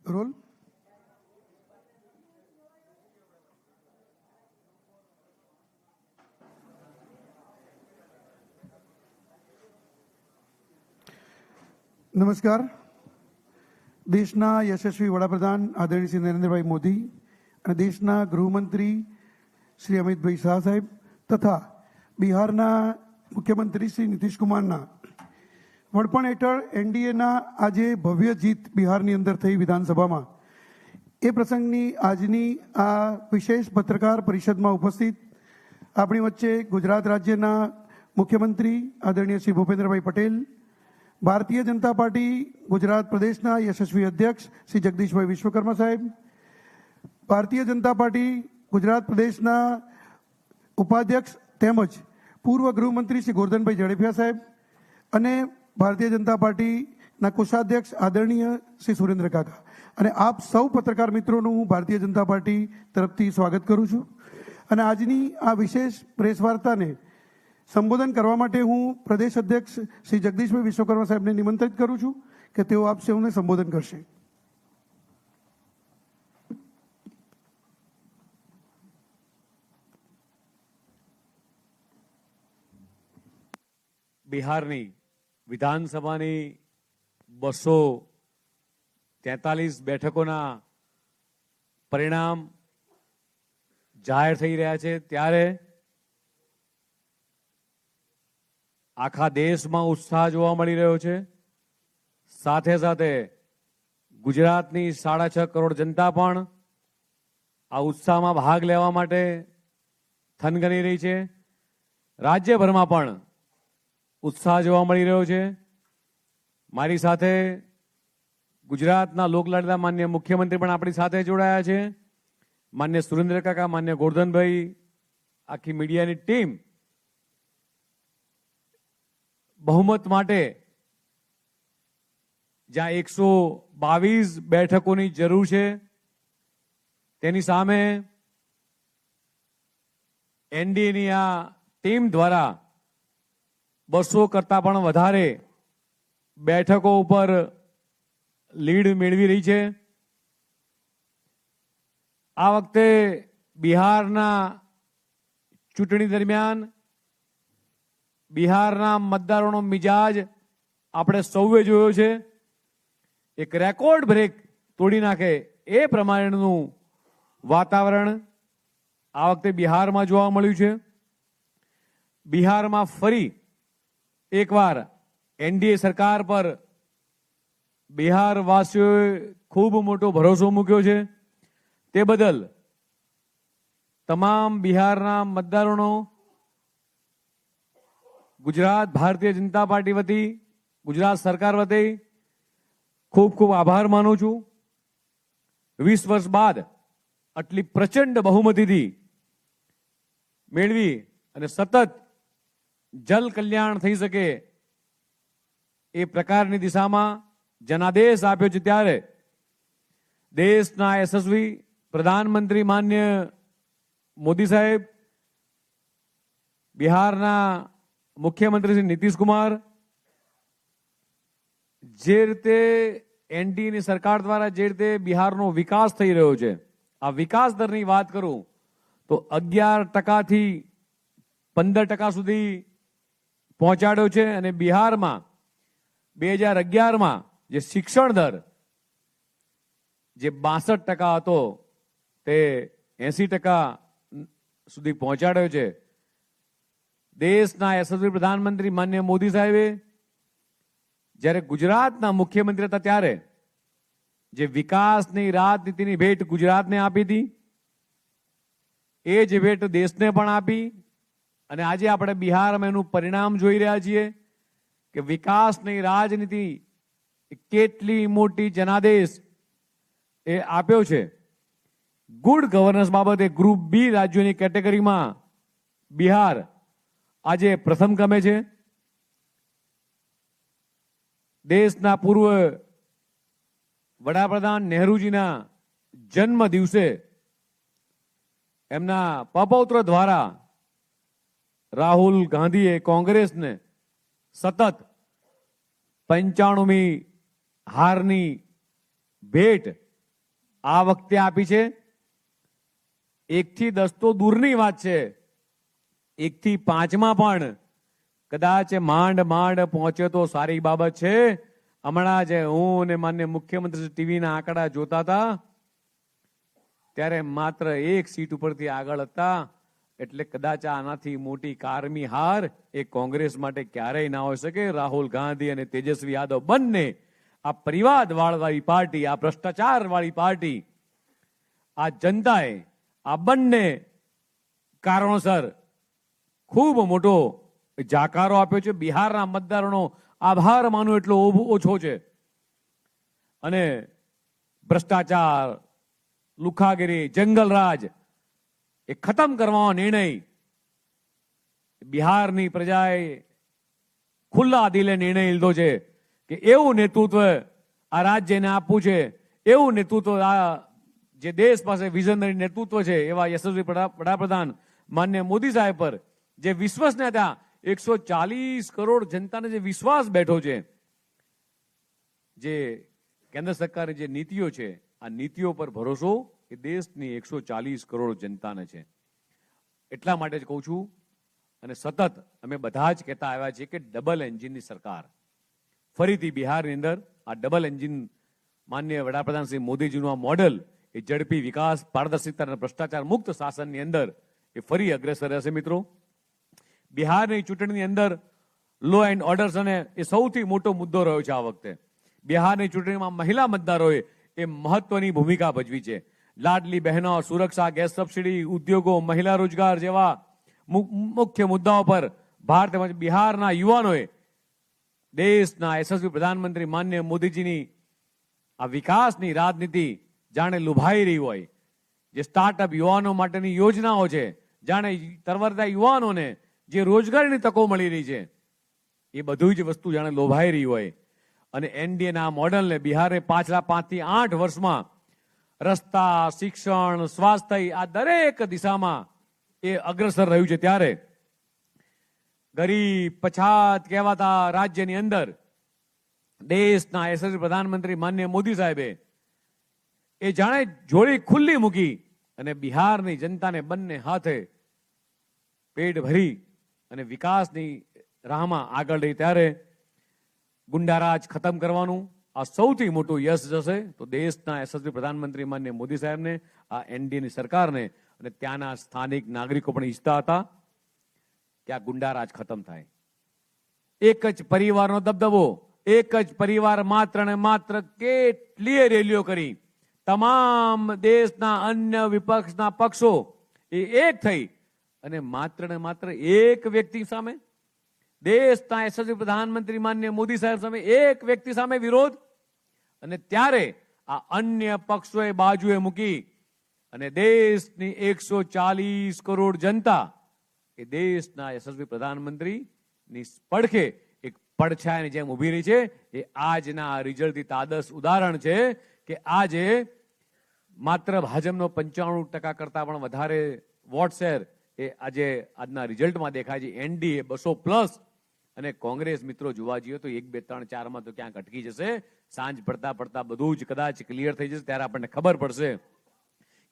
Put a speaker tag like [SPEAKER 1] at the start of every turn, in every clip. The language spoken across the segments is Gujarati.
[SPEAKER 1] રોલ. નમસ્કાર. દેશના યશસ્વી વડાપ્રધાન આદરણીય શ્રી નરેન્દ્રભાઈ મોદી અને દેશના ગૃહમંત્રી શ્રી અમિતભાઈ શાહ સાહેબ તથા બિહારના મુખ્યમંત્રી શ્રી નીતિશકુમારના વડપણ હેઠળ એનડીએના આજે ભવ્ય જીત બિહારની અંદર થઈ વિધાનસભામાં, એ પ્રસંગની આજની આ વિશેષ પત્રકાર પરિષદમાં ઉપસ્થિત આપણી વચ્ચે ગુજરાત રાજ્યના મુખ્યમંત્રી આદરણીય શ્રી ભૂપેન્દ્રભાઈ પટેલ, ભારતીય જનતા પાર્ટી ગુજરાત પ્રદેશના યશસ્વી અધ્યક્ષ શ્રી જગદીશભાઈ વિશ્વકર્મા સાહેબ, ભારતીય જનતા પાર્ટી ગુજરાત પ્રદેશના ઉપાધ્યક્ષ તેમજ પૂર્વ ગૃહમંત્રી શ્રી ગોરધનભાઈ ઝડફિયા સાહેબ અને ભારતીય જનતા પાર્ટીના કોષાધ્યક્ષ આદરણીય શ્રી સુરેન્દ્ર કાકા અને આપ સૌ પત્રકાર મિત્રોનું હું ભારતીય જનતા પાર્ટી તરફથી સ્વાગત કરું છું. અને આજની આ વિશેષ પ્રેસ વાર્તાને સંબોધન કરવા માટે હું પ્રદેશ અધ્યક્ષ શ્રી જગદીશભાઈ વિશ્વકર્મા સાહેબને નિમંત્રિત કરું છું કે તેઓ આપ સૌને સંબોધન કરશે.
[SPEAKER 2] બિહારની વિધાનસભાની 243 બેઠકોના પરિણામ જાહેર થઈ રહ્યા છે, ત્યારે આખા દેશમાં ઉત્સાહ જોવા મળી રહ્યો છે. સાથે સાથે ગુજરાતની 6.5 કરોડ જનતા પણ આ ઉત્સાહમાં ભાગ લેવા માટે થનગની રહી છે. રાજ્યભરમાં પણ ઉત્સાહ જોવા મળી રહ્યો છે. મારી સાથે ગુજરાતના લોકલાડીલા માન્ય મુખ્યમંત્રી પણ આપણી સાથે જોડાયા છે. માન્ય સુરેન્દ્ર કાકા, માન્ય ગોરધનભાઈ, આખી મીડિયાની ટીમ બહુમત માટે જ્યાં 122 બેઠકોની જરૂર છે તેની સામે એનડીએની આ ટીમ દ્વારા 200 કરતા પણ વધારે બેઠકો ઉપર લીડ મેળવી રહી છે. આ વખતે બિહારના ચૂંટણી દરમિયાન બિહારના મતદારોનો મિજાજ આપણે સૌએ જોયો છે. એક રેકોર્ડ બ્રેક તોડી નાખે એ પ્રમાણેનું વાતાવરણ આ વખતે બિહારમાં જોવા મળ્યું છે. બિહારમાં ફરી એકવાર એનડીએ સરકાર પર બિહારવાસીઓએ ખૂબ મોટો ભરોસો મૂક્યો છે. તે બદલ તમામ બિહારના મતદારોનો ગુજરાત ભારતીય જનતા પાર્ટી વતી, ગુજરાત સરકાર વતી ખૂબ ખૂબ આભાર માનું છું. 20 વર્ષ બાદ આટલી પ્રચંડ બહુમતીથી મેળવી અને સતત જલ કલ્યાણ થઈ શકે એ પ્રકારની દિશામાં જનાદેશ આપ્યો છે, ત્યારે દેશના યશસ્વી પ્રધાનમંત્રી માન્ય મોદી સાહેબ, બિહારના મુખ્યમંત્રી શ્રી નીતિશકુમાર, જે રીતે એનડીએની સરકાર દ્વારા જે રીતે બિહારનો વિકાસ થઈ રહ્યો છે, આ વિકાસ દરની વાત કરું તો 11% થી 15% સુધી પહોંચાડ્યો છે. અને બિહારમાં 2011માં જે શિક્ષણ દર જે 62% હતો તે 80% સુધી પહોંચાડ્યો છે. દેશના યશસ્વી પ્રધાનમંત્રી માન્ય મોદી સાહેબે જ્યારે ગુજરાતના મુખ્યમંત્રી હતા ત્યારે જે વિકાસની રાજનીતિની ભેટ ગુજરાતને આપી હતી, એ જ ભેટ દેશને પણ આપી. અને આજે આપણે બિહારમાં એનું પરિણામ જોઈ રહ્યા છીએ કે વિકાસની રાજનીતિ કેટલી મોટી જનાદેશ એ આપ્યો છે. ગુડ ગવર્નન્સ બાબતે ગ્રુપ બી રાજ્યોની કેટેગરીમાં બિહાર આજે પ્રથમ ક્રમે છે. દેશના પૂર્વ વડાપ્રધાન નહેરુજીના જન્મ દિવસે એમના પપૌત્ર દ્વારા રાહુલ ગાંધીએ કોંગ્રેસને સતત 95મી હારની ભેટ આ વખતે આપી છે. 1 થી 10 તો દૂરની વાત છે, 1 થી 5માં પણ કદાચ માંડ માંડ પહોંચે તો સારી બાબત છે. હમણાં જે હું અને માન્ય મુખ્યમંત્રી ટીવીના આંકડા જોતા હતા ત્યારે માત્ર 1 સીટ ઉપરથી આગળ હતા. એટલે કદાચ આનાથી મોટી કારમી હાર એ કોંગ્રેસ માટે ક્યારેય ના હોઈ શકે. રાહુલ ગાંધી અને તેજસ્વી યાદવ બંને આ પરિવારવાળી પાર્ટી, આ ભ્રષ્ટાચાર વાળી પાર્ટી, આ જનતાએ આ બંને કારણોસર ખૂબ મોટો જાકારો આપ્યો છે. બિહારના મતદારોનો આભાર માનવો એટલો ઓછો છે. અને ભ્રષ્ટાચાર, લુખાગીરી, જંગલરાજ એ ખતમ કરવાનો નિર્ણય બિહારની પ્રજાએ ખુલ્લા દિલે નિર્ણય લીધો છે કે એવું નેતૃત્વ આ રાજ્યને આપવું છે. એવું નેતૃત્વ આ જે દેશ પાસે વિઝનરી નેતૃત્વ છે એવા યશસ્વી વડાપ્રધાન માન્ય મોદી સાહેબ પર જે વિશ્વસનીયતા, 140 કરોડ જનતાને જે વિશ્વાસ બેઠો છે, જે કેન્દ્ર સરકારની જે નીતિઓ છે, આ નીતિઓ પર ભરોસો એ દેશની 140 કરોડ જનતાને છે. એટલા માટે જ કહું છું અને સતત અમે બધા જ કહેતા આવ્યા છીએ કે ડબલ એન્જિનની સરકાર ફરીથી બિહારની અંદર આ ડબલ એન્જિન માન્ય વડાપ્રધાન શ્રી મોદીજીનું આ મોડેલ એ ઝડપી વિકાસ, પારદર્શિતા અને ભ્રષ્ટાચાર મુક્ત શાસનની અંદર એ ફરી અગ્રેસર રહેશે. મિત્રો, બિહારની ચૂંટણીની અંદર લો એન્ડ ઓર્ડર્સ અને એ સૌથી મોટો મુદ્દો રહ્યો છે. આ વખતે બિહારની ચૂંટણીમાં મહિલા મતદારોએ એ મહત્વની ભૂમિકા ભજવી છે. લાડલી બહેનો, સુરક્ષા, ગેસ સબસિડી, ઉદ્યોગો, મહિલા રોજગાર જેવા મુખ્ય મુદ્દાઓ પર ભારત તેમજ બિહારના યુવાનોએ દેશના યશસ્વી પ્રધાનમંત્રી માન્ય મોદીજીની આ વિકાસની રાજનીતિ જાણે લુભાઈ રહી હોય, જે સ્ટાર્ટઅપ યુવાનો માટેની યોજનાઓ છે, જાણે તરવરતા યુવાનોને જે રોજગારીની તકો મળી રહી છે, એ બધું જ વસ્તુ જાણે લોભાઈ રહી હોય. અને એનડીએના મોડલને બિહારે પાછલા 5 થી 8 વર્ષમાં રસ્તા, શિક્ષણ, સ્વાસ્થ્ય આ દરેક દિશામાં એ અગ્રસર રહ્યું છે. ત્યારે ગરીબ પછાત કહેવાતા રાજ્યની અંદર દેશના યશસ્વી પ્રધાનમંત્રી માન્ય મોદી સાહેબે એ જાણે જોડી ખુલ્લી મૂકી અને બિહારની જનતાને બંને હાથે પેટ ભરી અને વિકાસની રાહમાં આગળ રહી. ત્યારે ગુંડારાજ ખતમ કરવાનું આ સૌથી મોટું યશ જશે તો દેશના યશસ્વી પ્રધાનમંત્રી માન્ય મોદી સાહેબને, આ એનડીએની સરકારને. અને ત્યાંના સ્થાનિક નાગરિકો પણ ઈચ્છતા હતા કે આ ગુંડારાજ ખતમ થાય. એક જ પરિવારનો દબદબો, એક જ પરિવાર માત્ર ને માત્ર કેટલીય રેલીઓ કરી તમામ દેશના અન્ય વિપક્ષના પક્ષો એ એક થઈ અને માત્ર ને માત્ર એક વ્યક્તિ સામે, દેશના યશસ્વી પ્રધાનમંત્રી માન્ય મોદી સાહેબ સામે એક વ્યક્તિ સામે વિરોધ. અને ત્યારે આ અન્ય પક્ષોએ બાજુએ મૂકી અને દેશની 140 કરોડ જનતા એ દેશના યશસ્વી પ્રધાનમંત્રીની પડખે એક પડછાયાની જેમ ઉભી રહી છે. એ આજના રિઝલ્ટથી તાદસ ઉદાહરણ છે કે આજે માત્ર ભાજપનો 95% કરતા પણ વધારે વોટ શેર એ આજે આજના રિઝલ્ટમાં દેખાય છે. એનડીએ 200+ અને કોંગ્રેસ મિત્રો જોવા જઈએ તો 1, 2, 3, 4માં તો ક્યાંક અટકી જશે. સાંજ પડતા પડતા બધું જ કદાચ ક્લિયર થઈ જશે. ત્યારે આપણને ખબર પડશે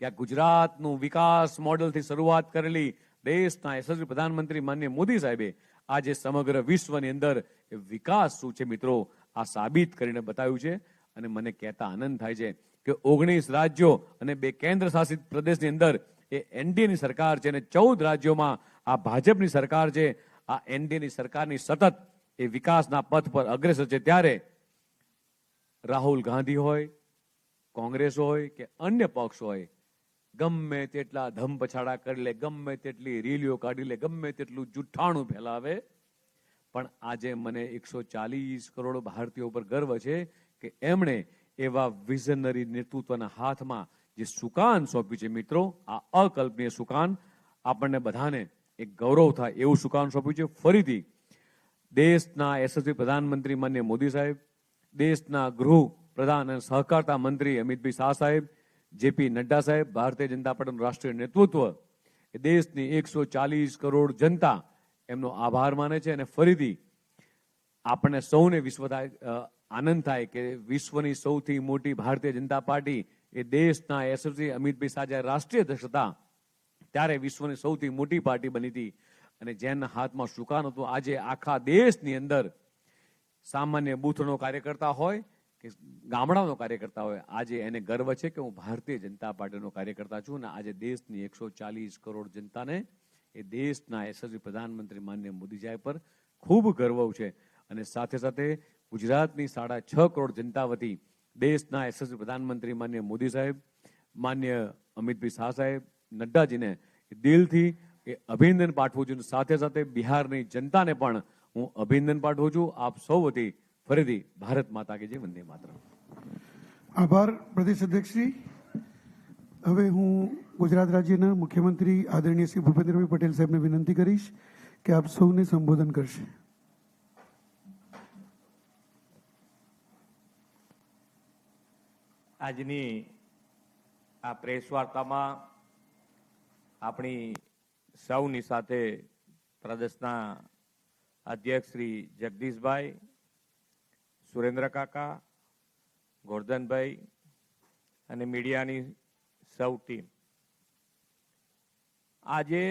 [SPEAKER 2] કે આ ગુજરાતનું વિકાસ મોડલથી શરૂઆત કરેલી દેશના યશસ્વી પ્રધાનમંત્રી માન્ય મોદી સાહેબે આજે સમગ્ર વિશ્વની અંદર એ વિકાસ શું છે મિત્રો આ સાબિત કરીને બતાવ્યું છે. અને મને કહેતા આનંદ થાય છે કે 19 રાજ્યો અને 2 કેન્દ્ર શાસિત પ્રદેશની અંદર એ એનડીએની સરકાર છે અને 14 રાજ્યોમાં આ ભાજપની સરકાર છે. આ એનડીએની સરકારની સતત એ વિકાસના પથ પર અગ્રેસર છે. ત્યારે રાહુલ ગાંધી હોય, કોંગ્રેસ હોય કે અન્ય પક્ષ હોય, ગમે તેટલા ધમપછાડા કરી લે, ગમે તેટલી રેલીઓ કાઢી લે, ગમે તેટલું જુઠ્ઠાણું ફેલાવે, પણ આજે મને 140 કરોડ ભારતીયો પર ગર્વ છે કે એમણે એવા વિઝનરી નેતૃત્વના હાથમાં જે સુકાન સોંપ્યું છે મિત્રો, આ અકલ્પનીય સુકાન આપણને બધાને એક ગૌરવ થાય એવું સુકાન સોંપ્યું છે. ફરીથી દેશના યશસ્વી પ્રધાનમંત્રી માન્ય મોદી સાહેબ, દેશના ગૃહ પ્રધાન અને સહકારતા મંત્રી અમિતભાઈ શાહ સાહેબ, જેપી નડ્ડા સાહેબ, ભારતીય જનતા પાર્ટીનું રાષ્ટ્રીય નેતૃત્વ એ દેશની 140 કરોડ જનતા એમનો આભાર માને છે. અને ફરીથી આપણને સૌને આનંદ થાય કે વિશ્વની સૌથી મોટી ભારતીય જનતા પાર્ટી એ દેશના યશસ્વી અમિતભાઈ શાહ જ્યારે રાષ્ટ્રીય અધ્યક્ષ હતા ત્યારે વિશ્વની સૌથી મોટી પાર્ટી બની હતી અને જેના હાથમાં સુકાન હતું. આજે આખા દેશની અંદર સામાન્ય બૂથનો કાર્યકર્તા હોય કે ગામડાનો કાર્યકર્તા હોય, આજે એને ગર્વ છે કે હું ભારતીય જનતા પાર્ટીનો કાર્યકર્તા છું. અને આજે દેશની 140 કરોડ જનતાને એ દેશના યશસ્વી પ્રધાનમંત્રી માનનીય મોદી સાહેબ પર ખૂબ ગર્વ છે. અને સાથે સાથે ગુજરાતની 6.5 કરોડ જનતા વતી દેશના યશસ્વી પ્રધાનમંત્રી માનનીય મોદી સાહેબ, માનનીય અમિતભાઈ શાહ સાહેબ, નડ્ડાજીને દિલથી એ અભિનંદન પાઠવું છું. સાથે સાથે બિહારની જનતાને પણ હું અભિનંદન પાઠવું છું. આપ સૌ વતી ફરીથી ભારત માતા કે જય, વંદે માતરમ.
[SPEAKER 1] આભાર પ્રદેશ અધ્યક્ષશ્રી. હવે હું ગુજરાત રાજ્યના મુખ્યમંત્રી આદરણીય શ્રી ભૂપેન્દ્રભાઈ પટેલ સાહેબને વિનંતી કરીશ કે આપ સૌને સંબોધન કરશે.
[SPEAKER 3] આજની આ પ્રેસ વાર્તામાં આપણી સૌની સાથે પ્રદેશના અધ્યક્ષ શ્રી જગદીશભાઈ, સુરેન્દ્ર કાકા, ગોરધનભાઈ અને મીડિયાની સૌ ટીમ. આજે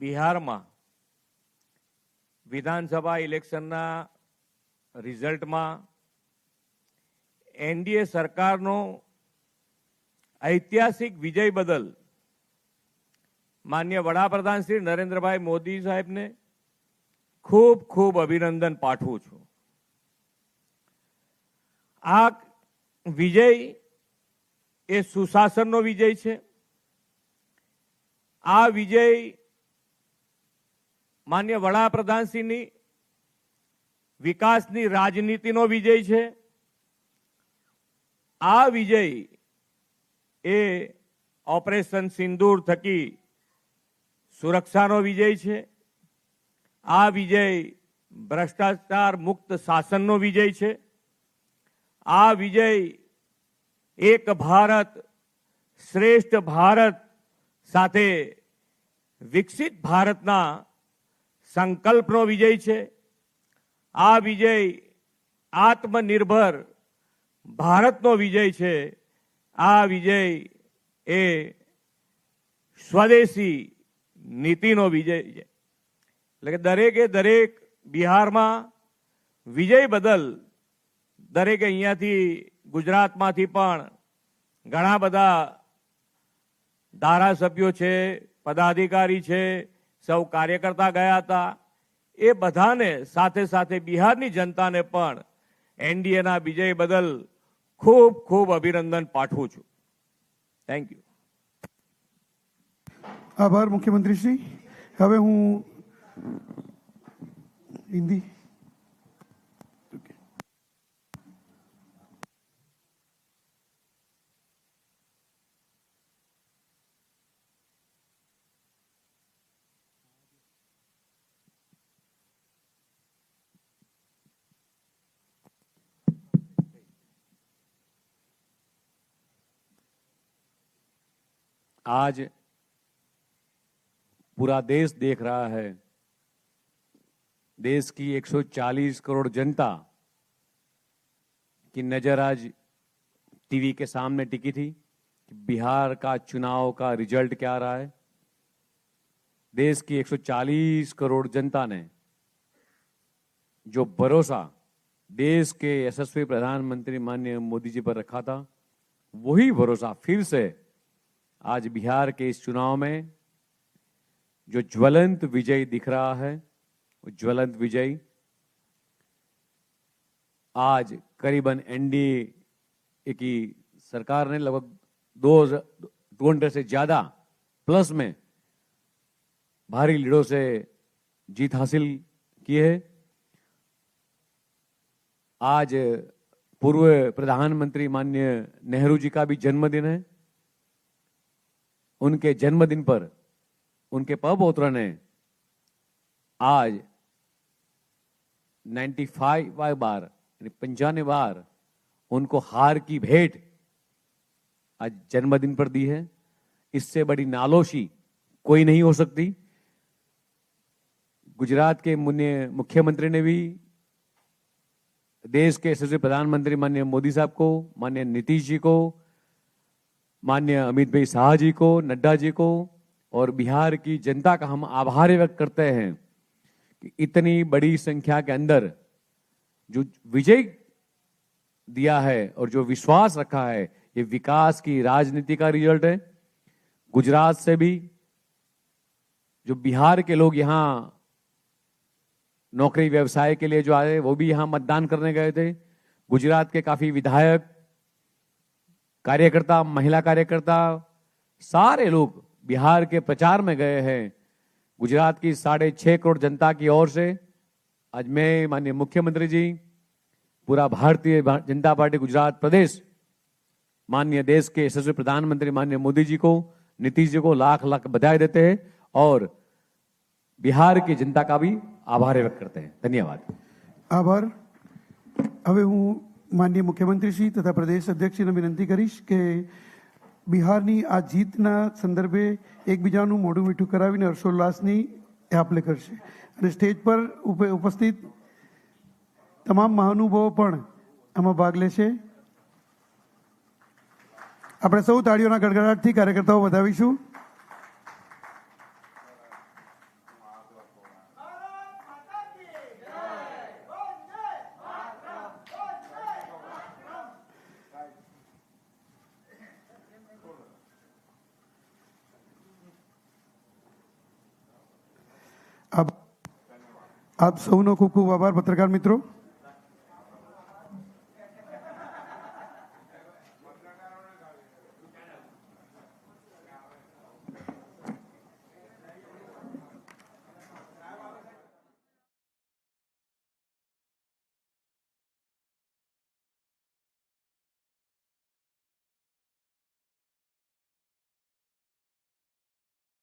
[SPEAKER 3] બિહારમાં વિધાનસભા ઇલેક્શનના રિઝલ્ટમાં એનડીએ સરકારનો ઐતિહાસિક વિજય બદલ માનનીય વડાપ્રધાન શ્રી નરેન્દ્રભાઈ મોદી સાહેબને ખૂબ ખૂબ અભિનંદન પાઠવું છું. આ વિજય એ સુશાસનનો વિજય છે. આ વિજય માનનીય વડાપ્રધાનશ્રીની વિકાસની રાજનીતિનો વિજય છે. આ વિજય એ ઓપરેશન સિંદૂર થકી સુરક્ષાનો વિજય છે. આ વિજય ભ્રષ્ટાચાર મુક્ત શાસનનો વિજય છે. આ વિજય એક ભારત શ્રેષ્ઠ ભારત સાથે વિકસિત ભારતના સંકલ્પનો વિજય છે. આ વિજય આત્મનિર્ભર ભારતનો વિજય છે. આ વિજય એ સ્વદેશી નીતિનો વિજય છે. એટલે કે દરેકે દરેક બિહારમાં વિજય બદલ દરેકે અહીંયાથી ગુજરાતમાંથી પણ ઘણા બધા ધારાસભ્યો છે, પદાધિકારી છે, સૌ કાર્યકર્તા ગયા હતા. એ બધાને સાથે સાથે બિહારની જનતાને પણ એનડીએના વિજય બદલ ખૂબ ખૂબ અભિનંદન પાઠવું છું. Thank you.
[SPEAKER 1] આભાર મુખ્યમંત્રી શ્રી. હવે હું હિન્દી
[SPEAKER 2] आज पूरा देश देख रहा है, देश की 140 करोड़ जनता की नजर आज टीवी के सामने टिकी थी कि बिहार का चुनाव का रिजल्ट क्या रहा है. देश की 140 करोड़ जनता ने जो भरोसा देश के यशस्वी प्रधानमंत्री माननीय मोदी जी पर रखा था, वही भरोसा फिर से आज बिहार के इस चुनाव में जो ज्वलंत विजय दिख रहा है, वो ज्वलंत विजय आज करीबन एनडीए की सरकार ने लगभग 200 से ज्यादा प्लस में भारी लीडों से जीत हासिल की है. आज पूर्व प्रधानमंत्री माननीय नेहरू जी का भी जन्मदिन है. उनके जन्मदिन पर उनके पौत्र ने आज 95 बार 95 बार उनको हार की भेंट आज जन्मदिन पर दी है. इससे बड़ी नालोशी कोई नहीं हो सकती. गुजरात के मुख्यमंत्री ने भी देश के यशस्वी प्रधानमंत्री माननीय मोदी साहब को, माननीय नीतीश जी को माननीय अमित भाई शाह जी को, नड्डा जी को और बिहार की जनता का हम आभार व्यक्त करते हैं कि इतनी बड़ी संख्या के अंदर जो विजय दिया है और जो विश्वास रखा है, ये विकास की राजनीति का रिजल्ट है। गुजरात से भी जो बिहार के लोग यहां नौकरी व्यवसाय के लिए जो आए वो भी यहां मतदान करने गए थे। गुजरात के काफी विधायक, कार्यकर्ता, महिला कार्यकर्ता, सारे लोग बिहार के प्रचार में गए हैं। गुजरात की 6.5 करोड़ जनता की ओर से आज मैं माननीय मुख्यमंत्री जी, पूरा भारतीय जनता पार्टी गुजरात प्रदेश, माननीय देश के यशस्वी प्रधानमंत्री माननीय मोदी जी को, नीतीश जी को लाख लाख बधाई देते हैं और बिहार की जनता का भी आभार व्यक्त करते हैं। धन्यवाद।
[SPEAKER 1] આભાર. હવે હું માનનીય મુખ્યમંત્રીશ્રી તથા પ્રદેશ અધ્યક્ષશ્રીને વિનંતી કરીશ કે બિહારની આ જીતના સંદર્ભે એકબીજાનું મોઢું મીઠું કરાવીને હર્ષોલ્લાસની આપલે કરશે અને સ્ટેજ પર ઉપસ્થિત તમામ મહાનુભાવો પણ આમાં ભાગ લેશે. આપણે સૌ તાળીઓના ગડગડાટથી કાર્યકર્તાઓ વધાવીશું. આપ સૌનો ખૂબ ખૂબ આભાર પત્રકાર મિત્રો.